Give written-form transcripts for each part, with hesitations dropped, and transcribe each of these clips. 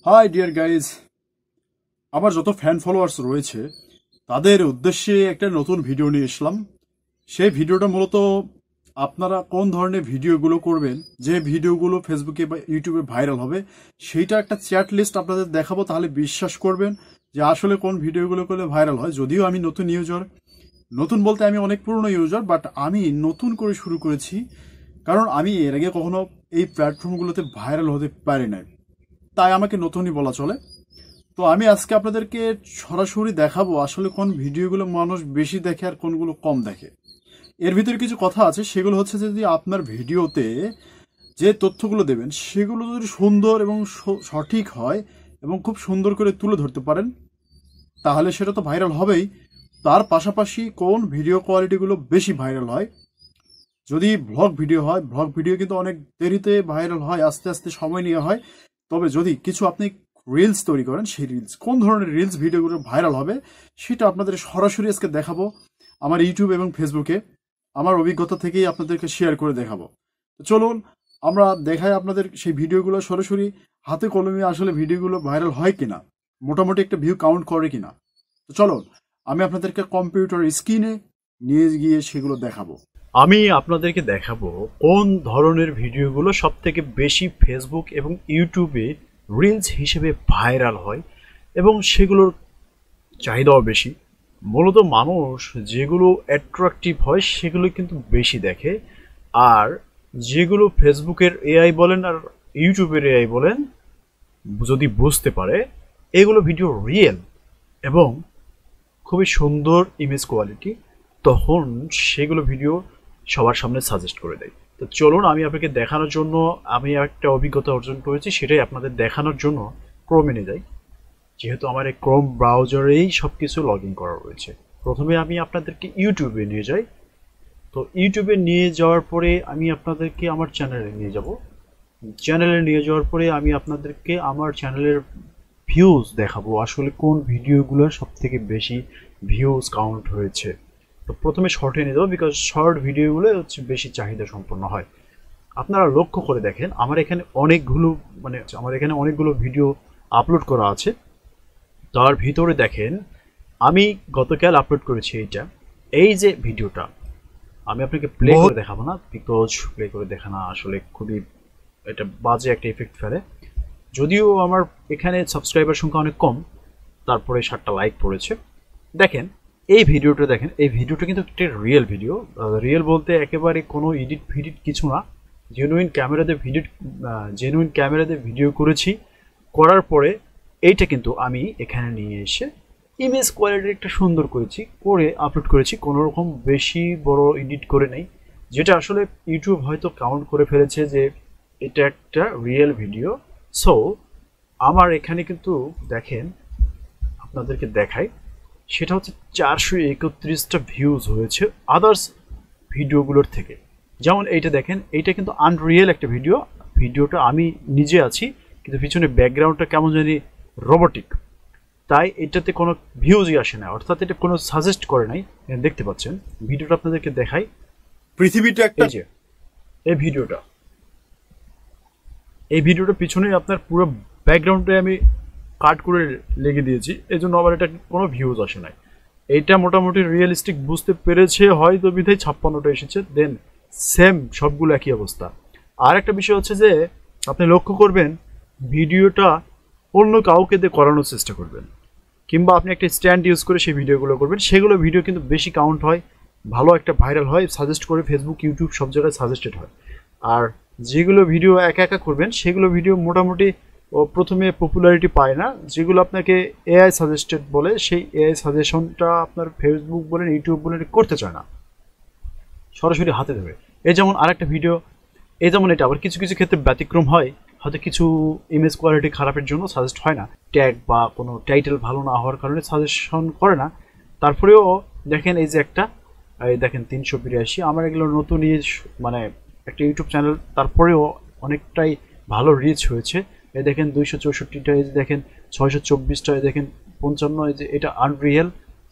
High deer guys, আমার যত fan followers রয়েছে তাদের উদ্দেশ্যে একটা নতুন ভিডিও নিয়ে এসলাম। সেই ভিডিওটা মূলত আপনারা কোন ধরনের ভিডিওগুলো করবেন, যে ভিডিওগুলো ফেসবুকে বা ইউটিউবে ভাইরাল হবে, সেইটা একটা চ্যাট লিস্ট আপনাদের দেখাবো। তাহলে বিশ্বাস করবেন যে আসলে কোন ভিডিওগুলো করলে ভাইরাল হয়। যদিও আমি নতুন ইউজার, নতুন বলতে আমি অনেক পুরনো ইউজার, বাট আমি নতুন করে শুরু করেছি, কারণ আমি এর আগে কখনো এই প্ল্যাটফর্মগুলোতে ভাইরাল হতে পারি নাই, তাই আমাকে নতুনই বলা চলে। তো আমি আজকে আপনাদেরকে সরাসরি দেখাবো আসলে কোন ভিডিওগুলো মানুষ বেশি দেখে আর কোনগুলো কম দেখে। এর ভিতরে কিছু কথা আছে, সেগুলো হচ্ছে যে যদি আপনার ভিডিওতে যে তথ্যগুলো দেবেন সেগুলো যদি সুন্দর এবং সঠিক হয় এবং খুব সুন্দর করে তুলে ধরতে পারেন, তাহলে সেটা তো ভাইরাল হবেই। তার পাশাপাশি কোন ভিডিও কোয়ালিটিগুলো বেশি ভাইরাল হয়। যদি ব্লগ ভিডিও হয়, ব্লগ ভিডিও কিন্তু অনেক দেরিতে ভাইরাল হয়, আস্তে আস্তে সময় নিয়ে হয়। তবে যদি কিছু আপনি রিলস তৈরি করেন, সেই রিলস কোন ধরনের রিলস ভিডিওগুলো ভাইরাল হবে সেটা আপনাদের সরাসরি আজকে দেখাবো আমার ইউটিউব এবং ফেসবুকে। আমার অভিজ্ঞতা থেকেই আপনাদেরকে শেয়ার করে দেখাবো। তো চলুন আমরা দেখাই আপনাদের সেই ভিডিওগুলো সরাসরি হাতে কলমে, আসলে ভিডিওগুলো ভাইরাল হয় কিনা, মোটামুটি একটা ভিউ কাউন্ট করে কিনা। তো চলুন আমি আপনাদেরকে কম্পিউটার স্ক্রিনে নিয়ে গিয়ে সেগুলো দেখাবো। আমি আপনাদেরকে দেখাবো কোন ধরনের ভিডিওগুলো সবথেকে বেশি ফেসবুক এবং ইউটিউবে রিলস হিসেবে ভাইরাল হয় এবং সেগুলোর চাহিদাও বেশি। মূলত মানুষ যেগুলো অ্যাট্রাকটিভ হয় সেগুলো কিন্তু বেশি দেখে, আর যেগুলো ফেসবুকের এআই বলেন আর ইউটিউবের এআই বলেন যদি বুঝতে পারে এগুলো ভিডিও রিয়েল এবং খুবই সুন্দর ইমেজ কোয়ালিটি, তখন সেগুলো ভিডিও সবার সামনে সাজেস্ট করে দেয়। তো চলুন আমি আপনাকে দেখানোর জন্য, আমি একটা অভিজ্ঞতা অর্জন করেছি সেটাই আপনাদের দেখানোর জন্য ক্রোমে নিয়ে যাই, যেহেতু আমার এই ক্রোম ব্রাউজারেই সব কিছু লগ ইন করা রয়েছে। প্রথমে আমি আপনাদেরকে ইউটিউবে নিয়ে যাই। তো ইউটিউবে নিয়ে যাওয়ার পরে আমি আপনাদেরকে আমার চ্যানেলে নিয়ে যাব। চ্যানেলে নিয়ে যাওয়ার পরে আমি আপনাদেরকে আমার চ্যানেলের ভিউজ দেখাবো, আসলে কোন ভিডিওগুলো সব থেকে বেশি ভিউজ কাউন্ট হয়েছে। তো প্রথমে শর্টে নিয়ে যাবো, বিকজ শর্ট ভিডিওগুলো হচ্ছে বেশি চাহিদা সম্পন্ন হয়। আপনারা লক্ষ্য করে দেখেন আমার এখানে অনেকগুলো ভিডিও আপলোড করা আছে। তার ভিতরে দেখেন আমি গতকাল আপলোড করেছি এই যে ভিডিওটা, আমি আপনাকে প্লে করে দেখাবো না, বিকজ প্লে করে দেখানো আসলে খুবই এটা বাজে একটা ইফেক্ট ফেলে। যদিও আমার এখানে সাবস্ক্রাইবার সংখ্যা অনেক কম, তারপরে 7টা লাইক পড়েছে। দেখেন এই ভিডিওটা, দেখেন এই ভিডিওটা কিন্তু একটা রিয়েল ভিডিও। রিয়েল বলতে একেবারে কোনো এডিট ফিডিট কিছু না, জেনুইন ক্যামেরাতে ভিডিও করেছি। করার পরে এইটা কিন্তু আমি এখানে নিয়ে এসে ইমেজ কোয়ালিটি একটা সুন্দর করেছি, করে আপলোড করেছি, কোনো রকম বেশি বড় এডিট করে নেই, যেটা আসলে ইউটিউব হয়তো কাউন্ট করে ফেলেছে যে এটা একটা রিয়েল ভিডিও। সো আমার এখানে কিন্তু দেখেন আপনাদেরকে দেখাই, সেটা হচ্ছে 431টা ভিউজ হয়েছে আদার্স ভিডিওগুলোর থেকে। যেমন এইটা দেখেন, এইটা কিন্তু আনরিয়েল একটা ভিডিওটা আমি নিজে আছি, কিন্তু পিছনে ব্যাকগ্রাউন্ডটা কেমন জানি রোবোটিক, তাই এটাতে কোনো ভিউজই আসে না, অর্থাৎ এটা কোনো সাজেস্ট করে নাই। দেখতে পাচ্ছেন ভিডিওটা আপনাদেরকে দেখাই, পৃথিবীটা একটা এই ভিডিওটা পিছনে আপনার পুরো ব্যাকগ্রাউন্ডে আমি কাট করে লেগে দিয়েছি, এই জন্য আবার এটা কোনো ভিউজ আসে নাই। এইটা মোটামুটি রিয়েলিস্টিক বুঝতে পেরেছে হয়তো বিধায় 56টা এসেছে। দেন সেম সবগুলো একই অবস্থা। আর একটা বিষয় হচ্ছে যে আপনি লক্ষ্য করবেন ভিডিওটা অন্য কাউকে দিয়ে করানোর চেষ্টা করবেন, কিংবা আপনি একটা স্ট্যান্ড ইউজ করে সেই ভিডিওগুলো করবেন, সেগুলো ভিডিও কিন্তু বেশি কাউন্ট হয়, ভালো একটা ভাইরাল হয়, সাজেস্ট করে ফেসবুক ইউটিউব সব জায়গায় সাজেস্টেড হয়। আর যেগুলো ভিডিও একা একা করবেন সেগুলো ভিডিও মোটামুটি প্রথমে পপুলারিটি পায় না। যেগুলো আপনাকে এআই সাজেস্টেড বলে, সেই এআই সাজেশনটা আপনার ফেসবুক বলেন ইউটিউব বলেন করতে চায় না, সরাসরি হাতে ধরে। এই যেমন আরেকটা ভিডিও, এই যেমন এটা আবার কিছু কিছু ক্ষেত্রে ব্যতিক্রম হয়, হয়তো কিছু ইমেজ কোয়ালিটি খারাপের জন্য সাজেস্ট হয় না, ট্যাগ বা কোনো টাইটেল ভালো না হওয়ার কারণে সাজেশন করে না। তারপরেও দেখেন এই যে একটা, এই দেখেন 382, আমার এগুলো নতুন মানে একটা ইউটিউব চ্যানেল, তারপরেও অনেকটাই ভালো রিচ হয়েছে। এই দেখেন 264টা, এই যে দেখেন 624টা, এই দেখেন 55, এই যে এটা আনরিয়েল।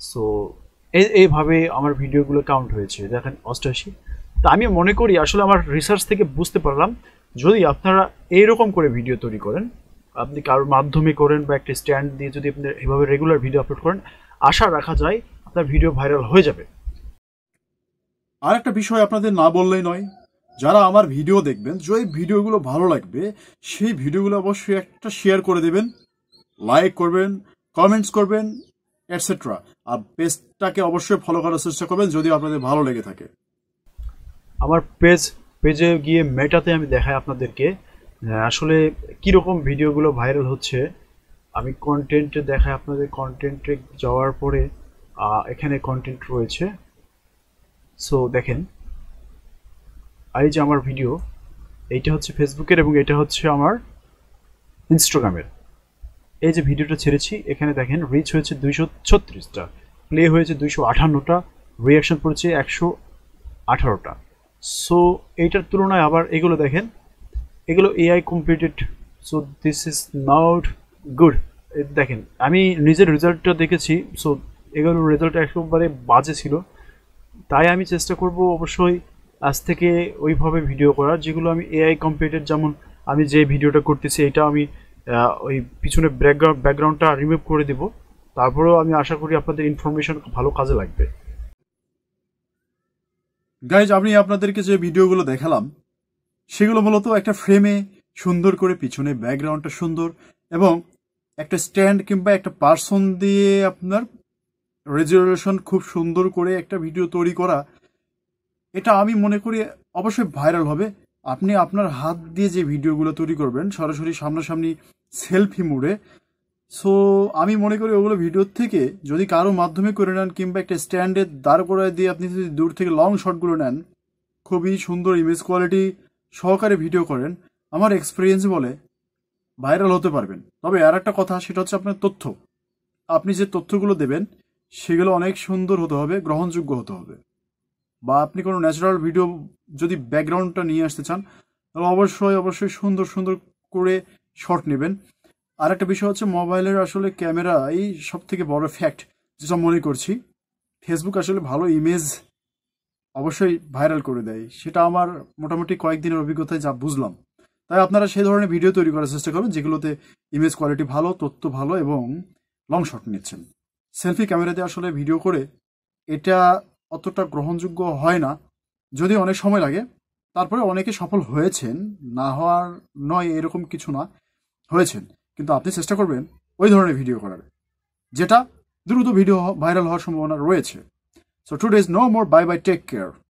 সো এইভাবে আমার ভিডিওগুলো কাউন্ট হয়েছে, দেখেন 88। তা আমি মনে করি আসলে আমার রিসার্চ থেকে বুঝতে পারলাম যদি আপনারা এইরকম করে ভিডিও তৈরি করেন, আপনি কারোর মাধ্যমে করেন বা একটা স্ট্যান্ড দিয়ে যদি আপনি এভাবে রেগুলার ভিডিও আপলোড করেন, আশা রাখা যায় আপনার ভিডিও ভাইরাল হয়ে যাবে। আর একটা বিষয় আপনাদের না বললেই নয়, যারা আমার ভিডিও দেখবেন, যে ভিডিওগুলো ভালো লাগবে সেই ভিডিওগুলো অবশ্যই একটা শেয়ার করে দেবেন, লাইক করবেন, কমেন্টস করবেন, এটসেট্রা। আর পেজটাকে অবশ্যই ফলো করার চেষ্টা করবেন যদি আপনাদের ভালো লেগে থাকে। আমার পেজে গিয়ে মেটাতে আমি দেখাই আপনাদেরকে আসলে কীরকম ভিডিওগুলো ভাইরাল হচ্ছে। আমি কন্টেন্টে দেখাই আপনাদের, কন্টেন্টে যাওয়ার পরে এখানে কন্টেন্ট রয়েছে। সো দেখেন, এই যে আমার ভিডিও, এইটা হচ্ছে ফেসবুকের এবং এটা হচ্ছে আমার ইনস্টাগ্রামের। এই যে ভিডিওটা ছেড়েছি, এখানে দেখেন রিচ হয়েছে 236টা, প্লে হয়েছে 258টা, রিয়াকশন পড়েছে 118টা। সো এইটার তুলনায় আবার এগুলো দেখেন, এগুলো AI competed. So this is not good. দেখেন আমি নিজের রেজাল্টটা দেখেছি, সো এগুলোর রেজাল্ট একেবারে বাজে ছিল। তাই আমি চেষ্টা করব অবশ্যই আজ থেকে ওইভাবে ভিডিও করার যেগুলো আমি এআই কম্পিটেড। যেমন আমি যে ভিডিওটা করতেছি এটা আমি ওই পিছনে ব্যাকগ্রাউন্ডটা রিমুভ করে দেব। তারপরেও আমি আশা করি আপনাদের ইনফরমেশন ভালো কাজে লাগবে। গাইজ, আমি আপনাদেরকে যে ভিডিওগুলো দেখালাম সেগুলো মূলত একটা ফ্রেমে সুন্দর করে, পিছনে ব্যাকগ্রাউন্ডটা সুন্দর, এবং একটা স্ট্যান্ড কিংবা একটা পার্সন দিয়ে আপনার রেজুলেশন খুব সুন্দর করে একটা ভিডিও তৈরি করা, এটা আমি মনে করি অবশ্যই ভাইরাল হবে। আপনি আপনার হাত দিয়ে যে ভিডিওগুলো তৈরি করবেন সরাসরি সামনাসামনি সেলফি মোডে, সো আমি মনে করি ওগুলো ভিডিওর থেকে যদি কারো মাধ্যমে করে নেন কিংবা একটা স্ট্যান্ডে দাঁড় করায় দিয়ে আপনি যদি দূর থেকে লং শটগুলো নেন, খুবই সুন্দর ইমেজ কোয়ালিটি সহকারে ভিডিও করেন, আমার এক্সপিরিয়েন্স বলে ভাইরাল হতে পারবেন। তবে আর একটা কথা, সেটা হচ্ছে আপনার তথ্য। আপনি যে তথ্যগুলো দেবেন সেগুলো অনেক সুন্দর হতে হবে, গ্রহণযোগ্য হতে হবে। বা আপনি কোনো ন্যাচারাল ভিডিও যদি ব্যাকগ্রাউন্ডটা নিয়ে আসতে চান তাহলে অবশ্যই সুন্দর সুন্দর করে শট নেবেন। আর একটা বিষয় হচ্ছে, মোবাইলের আসলে ক্যামেরা এই সব থেকে বড় ফ্যাক্ট যেটা মনে করছি, ফেসবুক আসলে ভালো ইমেজ অবশ্যই ভাইরাল করে দেয়, সেটা আমার মোটামুটি কয়েকদিনের অভিজ্ঞতায় যা বুঝলাম। তাই আপনারা সেই ধরনের ভিডিও তৈরি করার চেষ্টা করবেন যেগুলোতে ইমেজ কোয়ালিটি ভালো, তথ্য ভালো এবং লং শট নিচ্ছেন। সেলফি ক্যামেরাতে আসলে ভিডিও করে এটা অতটা গ্রহণযোগ্য হয় না, যদি অনেক সময় লাগে। তারপরে অনেকে সফল হয়েছেন, না হওয়ার নয় এরকম কিছু না, হয়েছেন। কিন্তু আপনি চেষ্টা করবেন ওই ধরনের ভিডিও করার যেটা দ্রুত ভিডিও ভাইরাল হওয়ার সম্ভাবনা রয়েছে। So today is no more, bye bye, take care.